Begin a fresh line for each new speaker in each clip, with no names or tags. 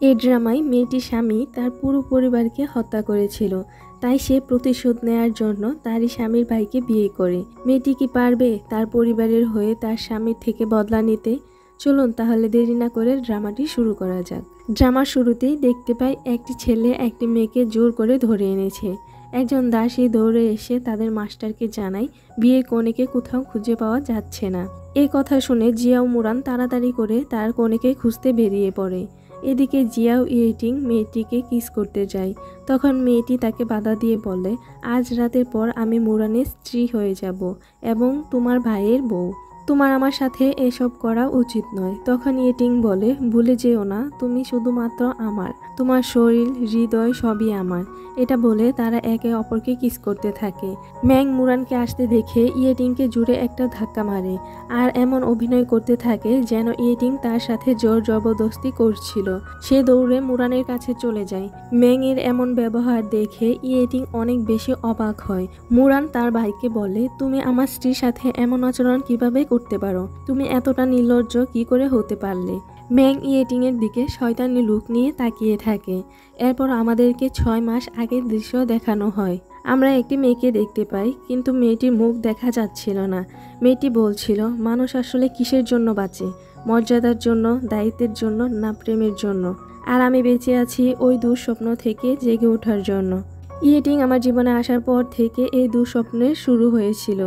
এই ড্রামায় মেয়েটির স্বামী তার পুরো পরিবারকে হত্যা করেছিল, তাই সে প্রতিশোধ নেয়ার জন্য তারই স্বামীর ভাইকে বিয়ে করে। মেয়েটি কি পারবে তার পরিবারের হয়ে তার স্বামীর থেকে বদলা নিতে? চলুন তাহলে দেরি না করে ড্রামাটি শুরু করা যাক। ড্রামার শুরুতেই দেখতে পাই একটি ছেলে একটি মেয়েকে জোর করে ধরে এনেছে। একজন দাসী দৌড়ে এসে তাদের মাস্টারকে জানায় বিয়ের কনেকে কোথাও খুঁজে পাওয়া যাচ্ছে না। এই কথা শুনে জিয়াও মুরান তাড়াতাড়ি করে তার কনেকে খুঁজতে বেরিয়ে পড়ে। এদিকে জিয়াও ইয়েটিং মেয়েটিকে কিস করতে যায়। তখন মেয়েটি তাকে বাধা দিয়ে বলে, আজ রাতের পর আমি মুরানের স্ত্রী হয়ে যাব এবং তোমার ভাইয়ের বউ। তোমার আমার সাথে এসব করা উচিত নয়। তখন ইয়েটিং বলে, ভুলে যেও না তুমি শুধুমাত্র আমার, তোমার শরীর হৃদয় সবই আমার। এটা বলে তারা একে অপরকে কিস করতে থাকে। ম্যাং মুরানকে আসতে দেখে ইয়েটিংকে জুড়ে একটা ধাক্কা মারে আর এমন অভিনয় করতে থাকে যেন ইয়েটিং তার সাথে জোর জবরদস্তি করছিল। সে দৌড়ে মুরানের কাছে চলে যায়। ম্যাং এর এমন ব্যবহার দেখে ইয়েটিং অনেক বেশি অবাক হয়। মুরান তার ভাইকে বলে, তুমি আমার স্ত্রীর সাথে এমন আচরণ কিভাবে করতে পারো? তুমি এতটা নির্লজ্জ কি করে হতে পারলে? ম্যাং ইয়েটিং এর দিকে শয়তানি লুক নিয়ে তাকিয়ে থাকে। এরপর আমাদেরকে 6 মাস আগের দৃশ্য দেখানো হয়। আমরা একটি মেয়েকে দেখতে পাই, কিন্তু মেয়েটির মুখ দেখা যাচ্ছিল না। মেয়েটি বলছিল, মানুষ আসলে কিসের জন্য বাঁচে? মর্যাদার জন্য, দায়িত্বের জন্য, না প্রেমের জন্য? আর আমি বেঁচে আছি ওই দুঃস্বপ্ন থেকে জেগে ওঠার জন্য। ইয়েটিং আমার জীবনে আসার পর থেকে এই দুঃস্বপ্নের শুরু হয়েছিল।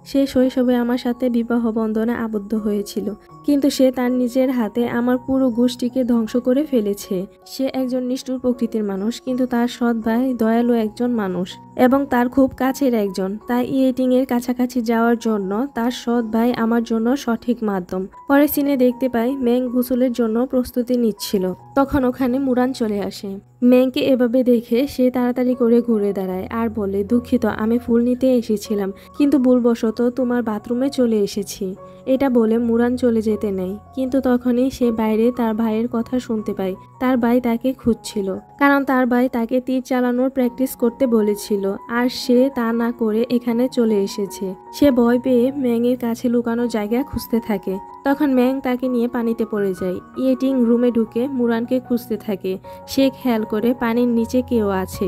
সে শৈশবে আমার সাথে বিবাহ বন্ধনে আবদ্ধ হয়েছিল, কিন্তু সে তার নিজের হাতে আমার পুরো গোষ্ঠীকে ধ্বংস করে ফেলেছে। সে একজন নিষ্ঠুর প্রকৃতির মানুষ, কিন্তু তার সৎ ভাই দয়ালু একজন মানুষ এবং তার খুব কাছের একজন। তাই ইয়েটিং এর কাছাকাছি যাওয়ার জন্য তার সৎ ভাই আমার জন্য সঠিক মাধ্যম। পরে সিনে দেখতে পাই ম্যাং গোসলের জন্য প্রস্তুতি নিচ্ছিল। তখন ওখানে মুরান চলে আসে। ম্যাংকে এভাবে দেখে সে তাড়াতাড়ি করে ঘুরে দাঁড়ায় আর বলে, দুঃখিত, আমি ফুল নিতে এসেছিলাম, কিন্তু ভুলবশত তোমার বাথরুমে চলে এসেছি। এটা বলে মুরান চলে যেতে নেয়, কিন্তু তখনই সে বাইরে তার ভাইয়ের কথা শুনতে পায়। তার ভাই তাকে খুঁজছিল, কারণ তার ভাই তাকে তীর চালানোর প্র্যাকটিস করতে বলেছিল, আর সে তা না করে এখানে চলে এসেছে। সে ভয় পেয়ে ম্যাংয়ের কাছে লুকানোর জায়গা খুঁজতে থাকে। তখন ম্যাং তাকে নিয়ে পানিতে পড়ে যায়। ইয়েটিং রুমে ঢুকে মুরানকে খুঁজতে থাকে। সে খেয়াল করে পানির নিচে কেউ আছে।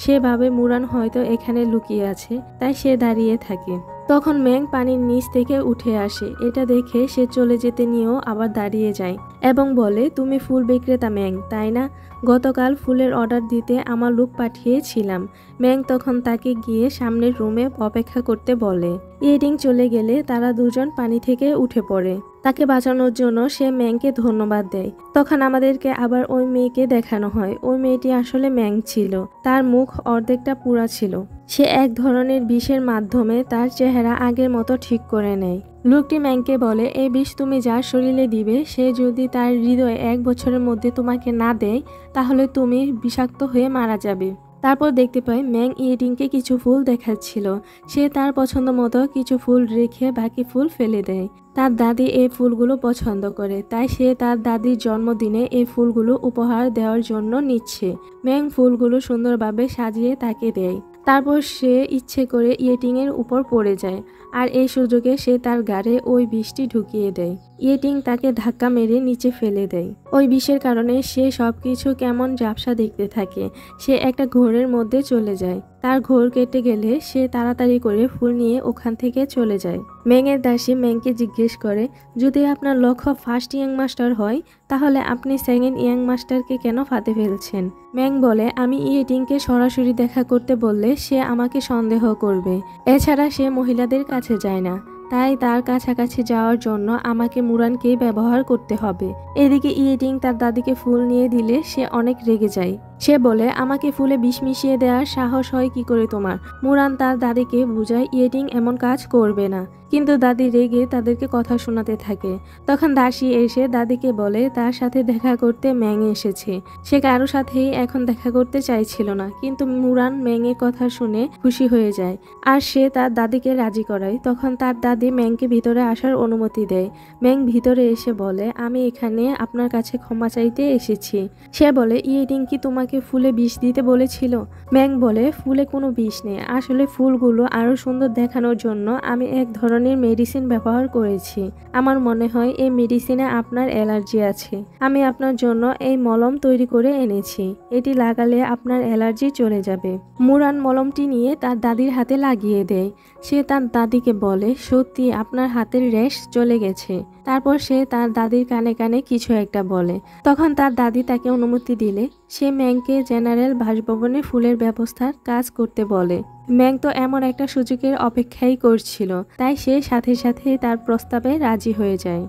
সে ভাবে মুরান হয়তো এখানে লুকিয়ে আছে, তাই সে দাঁড়িয়ে থাকে। তখন ম্যাং পানির নিচ থেকে উঠে আসে। এটা দেখে সে চলে যেতে নিয়েও আবার দাঁড়িয়ে যায় এবং বলে, তুমি ফুল বিক্রেতা ম্যাং, তাই না? গতকাল ফুলের অর্ডার দিতে আমার লোক পাঠিয়েছিলাম। ম্যাং তখন তাকে গিয়ে সামনের রুমে অপেক্ষা করতে বলে। ইয়েটিং চলে গেলে তারা দুজন পানি থেকে উঠে পড়ে। তাকে বাঁচানোর জন্য সে ম্যাংকে ধন্যবাদ দেয়। তখন আমাদেরকে আবার ওই মেয়েকে দেখানো হয়। ওই মেয়েটি আসলে ম্যাং ছিল। তার মুখ অর্ধেকটা পুরা ছিল। সে এক ধরনের বিষের মাধ্যমে তার চেহারা আগের মতো ঠিক করে নেয়। লোকটি ম্যাংকে বলে, এই বিষ তুমি যার শরীরে দিবে, সে যদি তার হৃদয় 1 বছরের মধ্যে তোমাকে না দেয়, তাহলে তুমি বিষাক্ত হয়ে মারা যাবে। তারপর দেখতে পাই ম্যাং ইয়েটিংকে কিছু ফুল দেখাচ্ছিল। সে তার পছন্দ মতো কিছু ফুল রেখে বাকি ফুল ফেলে দেয়। তার দাদি এই ফুলগুলো পছন্দ করে, তাই সে তার দাদির জন্মদিনে এই ফুলগুলো উপহার দেওয়ার জন্য নিচ্ছে। ম্যাং ফুলগুলো সুন্দরভাবে সাজিয়ে তাকে দেয়। তারপর সে ইচ্ছে করে ইয়েটিং এর উপর পড়ে যায়, আর এই সুযোগে সে তার গাড়ে ওই বিষটি ঢুকিয়ে দেয়। ইয়েটিং তাকে ধাক্কা মেরে নিচে ফেলে দেয়। ওই বিষের কারণে সে সবকিছু কেমন ঝাপসা দেখতে থাকে। সে একটা ঘোরের মধ্যে চলে যায়। তার ঘোর কেটে গেলে সে তাড়াতাড়ি করে ফুল নিয়ে ওখান থেকে চলে যায়। ম্যাংয়ের দাসী ম্যাংকে জিজ্ঞেস করে, যদি আপনার লক্ষ্য ফার্স্ট ইয়াং মাস্টার হয়, তাহলে আপনি সেকেন্ড ইয়াং মাস্টারকে কেন ফাঁদে ফেলছেন? ম্যাং বলে, আমি ইয়েটিংকে সরাসরি দেখা করতে বললে সে আমাকে সন্দেহ করবে। এছাড়া সে মহিলাদের কাছে যায় না, তাই তার কাছাকাছি যাওয়ার জন্য আমাকে মুরানকেই ব্যবহার করতে হবে। এদিকে ইয়েটিং তার দাদিকে ফুল নিয়ে দিলে সে অনেক রেগে যায়। সে বলে, আমাকে ফুলে বিষ মিশিয়ে দেওয়ার সাহস হয় কি করে তোমার? মুরান তার দাদিকে বুঝায় ইয়েটিং এমন কাজ করবে না, কিন্তু দাদি রেগে তাদেরকে কথা শোনাতে থাকে। তখন দাসী এসে দাদিকে বলে তার সাথে দেখা করতে ম্যাং এসেছে। সে কারো সাথেই এখন দেখা করতে চাইছিল না, কিন্তু মুরান ম্যাংয়ের কথা শুনে খুশি হয়ে যায় আর সে তার দাদিকে রাজি করায়। তখন তার দাদি দাদি ম্যাংকে ভিতরে আসার অনুমতি দেয়। ম্যাং ভিতরে এসে বলে, আমি এখানে আপনার কাছে ক্ষমা চাইতে এসেছি। সে বলে, ইয়েটিং কি তোমাকে ফুলে বিষ দিতে বলেছিল? ম্যাং বলে, ফুলে কোনো বিষ নেই, আসলে ফুলগুলো আরো সুন্দর দেখানোর জন্য আমি এক ধরনের মেডিসিন ব্যবহার করেছি। আমার মনে হয় এই মেডিসিনে আপনার অ্যালার্জি আছে। আমি আপনার জন্য এই মলম তৈরি করে এনেছি, এটি লাগালে আপনার অ্যালার্জি চলে যাবে। মুরান মলমটি নিয়ে তার দাদির হাতে লাগিয়ে দেয়। সে তার দাদিকে বলে, সত্যি আপনার হাতের র্যাশ চলে গেছে। তারপর সে তার দাদির কানে কানে কিছু একটা বলে। তখন তার দাদি তাকে অনুমতি দিলে সে ম্যাংকে জেনারেল বাসভবনে ফুলের ব্যবস্থার কাজ করতে বলে। ম্যাং তো এমন একটা সুযোগের অপেক্ষাই করছিল, তাই সে সাথে সাথে তার প্রস্তাবে রাজি হয়ে যায়।